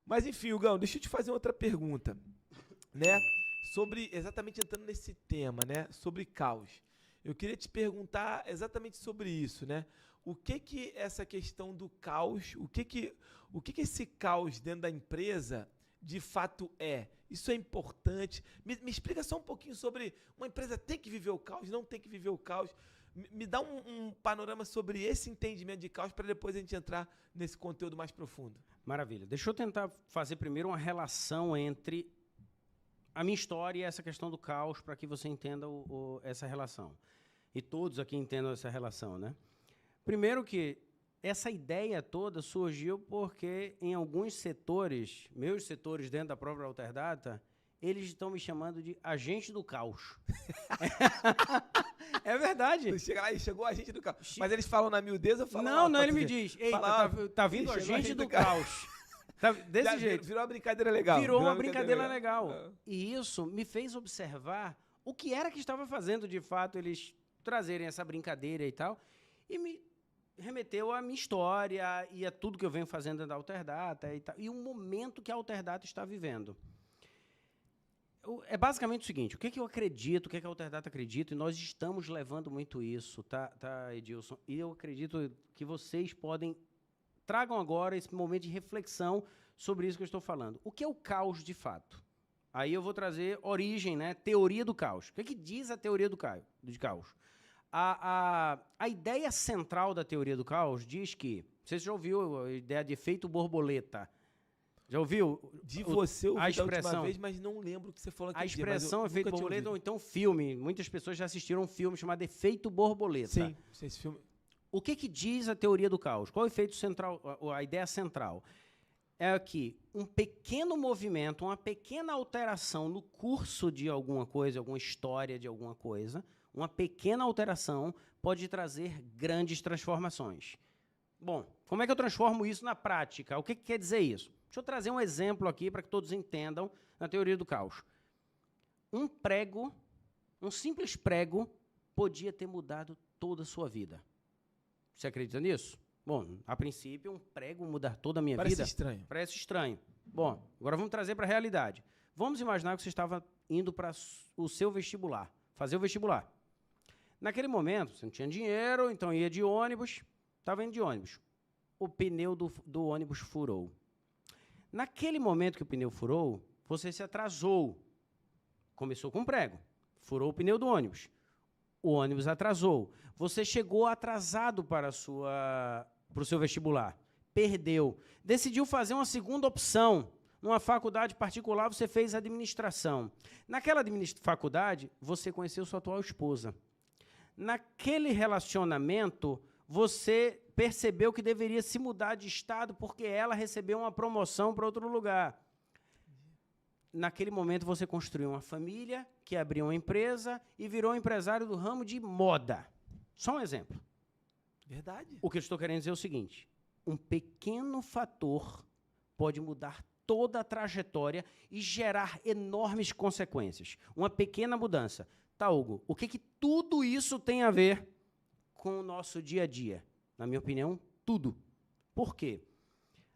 Mas enfim, Hugão, deixa eu te fazer outra pergunta, né? Sobre, exatamente entrando nesse tema, né? Sobre caos. Eu queria te perguntar exatamente sobre isso, né? O que que essa questão do caos, o que que esse caos dentro da empresa de fato é? Isso é importante? Me explica só um pouquinho sobre uma empresa tem que viver o caos, não tem que viver o caos. Me dá um panorama sobre esse entendimento de caos para depois a gente entrar nesse conteúdo mais profundo. Maravilha. Deixa eu tentar fazer primeiro uma relação entre a minha história e essa questão do caos para que você entenda essa relação. E todos aqui entendam essa relação, né? Primeiro que essa ideia toda surgiu porque em alguns setores, meus setores dentro da própria Alterdata, eles estão me chamando de agente do caos. É verdade. Chega lá e chegou a gente do caos. Mas eles falam na miudeza ou falam Não, alto não, pra ele tu me ver? diz, eita, Fala, tá vindo chegou a a gente gente do do caos. caos. Tá, desse Já jeito. virou uma brincadeira legal. Virou uma brincadeira legal. É. E isso me fez observar o que era que estava fazendo, de fato, eles trazerem essa brincadeira e tal. E me remeteu à minha história e a tudo que eu venho fazendo da Alterdata e tal. E o momento que a Alterdata está vivendo. É basicamente o seguinte, o que eu acredito, o que a Alterdata acredita, e nós estamos levando muito isso, tá, Edilson? E eu acredito que vocês tragam agora esse momento de reflexão sobre isso que eu estou falando. O que é o caos de fato? Aí eu vou trazer origem, né? Teoria do caos. O que diz a teoria do caos? A ideia central da teoria do caos diz que, você já ouviu a ideia de efeito borboleta? Já ouviu? De você eu ouvi a da última expressão, vez, mas não lembro o que você falou aquele a dia, mas expressão eu efeito nunca tinha borboleta, ou ouvido. então filme. Muitas pessoas já assistiram um filme chamado Efeito Borboleta. Sim, esse filme. O que diz a teoria do caos? Qual é o efeito central, a ideia central? É que um pequeno movimento, uma pequena alteração no curso de alguma coisa, alguma história de alguma coisa, uma pequena alteração pode trazer grandes transformações. Bom, como é que eu transformo isso na prática? O que quer dizer isso? Deixa eu trazer um exemplo aqui para que todos entendam na teoria do caos. Um prego, um simples prego, podia ter mudado toda a sua vida. Você acredita nisso? Bom, a princípio, um prego mudar toda a minha vida... Parece estranho. Parece estranho. Bom, agora vamos trazer para a realidade. Vamos imaginar que você estava indo para o seu vestibular, fazer o vestibular. Naquele momento, você não tinha dinheiro, então ia de ônibus, estava indo de ônibus. O pneu do ônibus furou. Naquele momento que o pneu furou, você se atrasou. Começou com um prego, furou o pneu do ônibus. O ônibus atrasou. Você chegou atrasado para o seu vestibular. Perdeu. Decidiu fazer uma segunda opção. Numa faculdade particular, você fez administração. Naquela faculdade, você conheceu sua atual esposa. Naquele relacionamento, você percebeu que deveria se mudar de estado porque ela recebeu uma promoção para outro lugar. Naquele momento, você construiu uma família, que abriu uma empresa e virou empresário do ramo de moda. Só um exemplo. Verdade. O que eu estou querendo dizer é o seguinte, um pequeno fator pode mudar toda a trajetória e gerar enormes consequências. Uma pequena mudança. Tá, Hugo, o que tudo isso tem a ver com o nosso dia a dia? Na minha opinião, tudo. Por quê?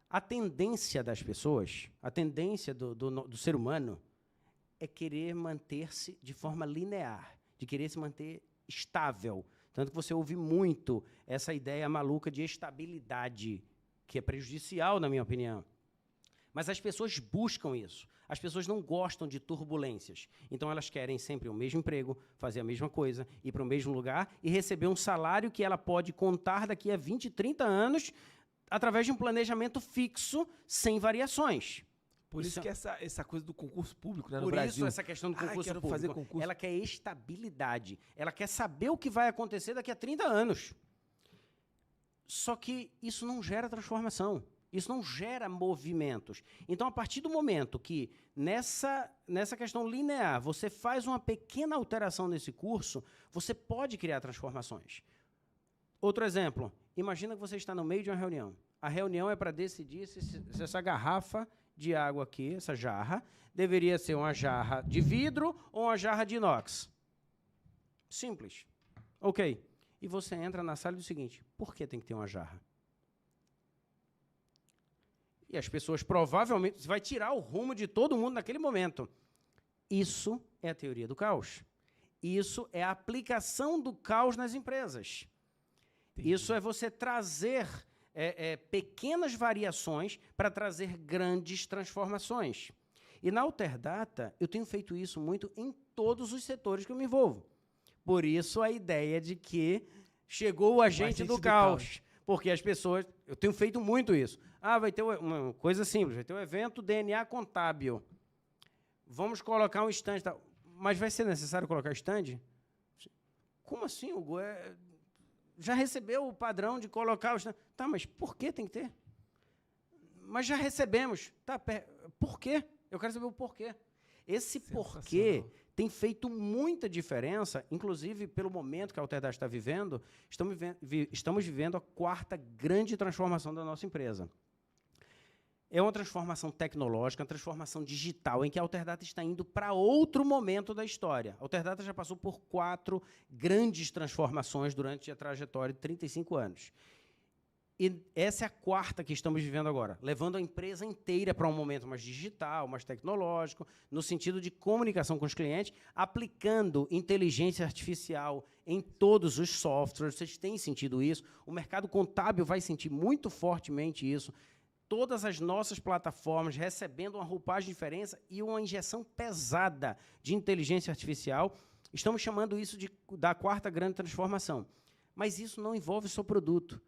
A tendência das pessoas, a tendência do ser humano é querer manter-se de forma linear, de querer se manter estável. Tanto que você ouve muito essa ideia maluca de estabilidade, que é prejudicial, na minha opinião. Mas as pessoas buscam isso. As pessoas não gostam de turbulências. Então, elas querem sempre o mesmo emprego, fazer a mesma coisa, ir para o mesmo lugar e receber um salário que ela pode contar daqui a 20, 30 anos através de um planejamento fixo, sem variações. Por isso que essa coisa do concurso público, né, no Por Brasil. isso essa questão do concurso quero público. fazer concurso. Ela quer estabilidade. Ela quer saber o que vai acontecer daqui a 30 anos. Só que isso não gera transformação. Isso não gera movimentos. Então, a partir do momento que, nessa questão linear, você faz uma pequena alteração nesse curso, você pode criar transformações. Outro exemplo, imagina que você está no meio de uma reunião. A reunião é para decidir se essa garrafa de água aqui, essa jarra, deveria ser uma jarra de vidro ou uma jarra de inox. Simples. Ok. E você entra na sala e diz o seguinte, por que tem que ter uma jarra? e as pessoas provavelmente... Você vai tirar o rumo de todo mundo naquele momento. Isso é a teoria do caos. Isso é a aplicação do caos nas empresas. Entendi. Isso é você trazer pequenas variações para trazer grandes transformações. E na Alterdata, eu tenho feito isso muito em todos os setores que eu me envolvo. Por isso a ideia de que chegou o agente do caos. Porque as pessoas... Eu tenho feito muito isso. Vai ter uma coisa simples, vai ter um evento DNA contábil. Vamos colocar um stand. Mas vai ser necessário colocar stand? Como assim, Hugo? Já recebeu o padrão de colocar o stand? Tá, mas por que tem que ter? Mas já recebemos. Tá, por quê? Eu quero saber o porquê. Esse porquê tem feito muita diferença, inclusive pelo momento que a Alterdata está vivendo, estamos vivendo a 4ª grande transformação da nossa empresa. É uma transformação tecnológica, uma transformação digital, em que a Alterdata está indo para outro momento da história. A Alterdata já passou por 4 grandes transformações durante a trajetória de 35 anos. E essa é a 4ª que estamos vivendo agora, levando a empresa inteira para um momento mais digital, mais tecnológico, no sentido de comunicação com os clientes, aplicando inteligência artificial em todos os softwares. Vocês têm sentido isso? O mercado contábil vai sentir muito fortemente isso. Todas as nossas plataformas recebendo uma roupagem diferente e uma injeção pesada de inteligência artificial. Estamos chamando isso da 4ª grande transformação. Mas isso não envolve só produto.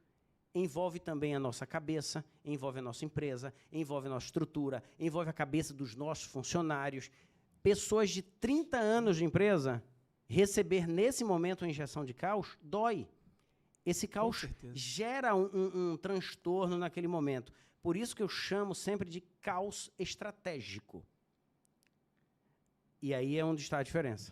Envolve também a nossa cabeça, envolve a nossa empresa, envolve a nossa estrutura, envolve a cabeça dos nossos funcionários. Pessoas de 30 anos de empresa, receber nesse momento uma injeção de caos, dói. Esse caos gera um transtorno naquele momento. Por isso que eu chamo sempre de caos estratégico. E aí é onde está a diferença.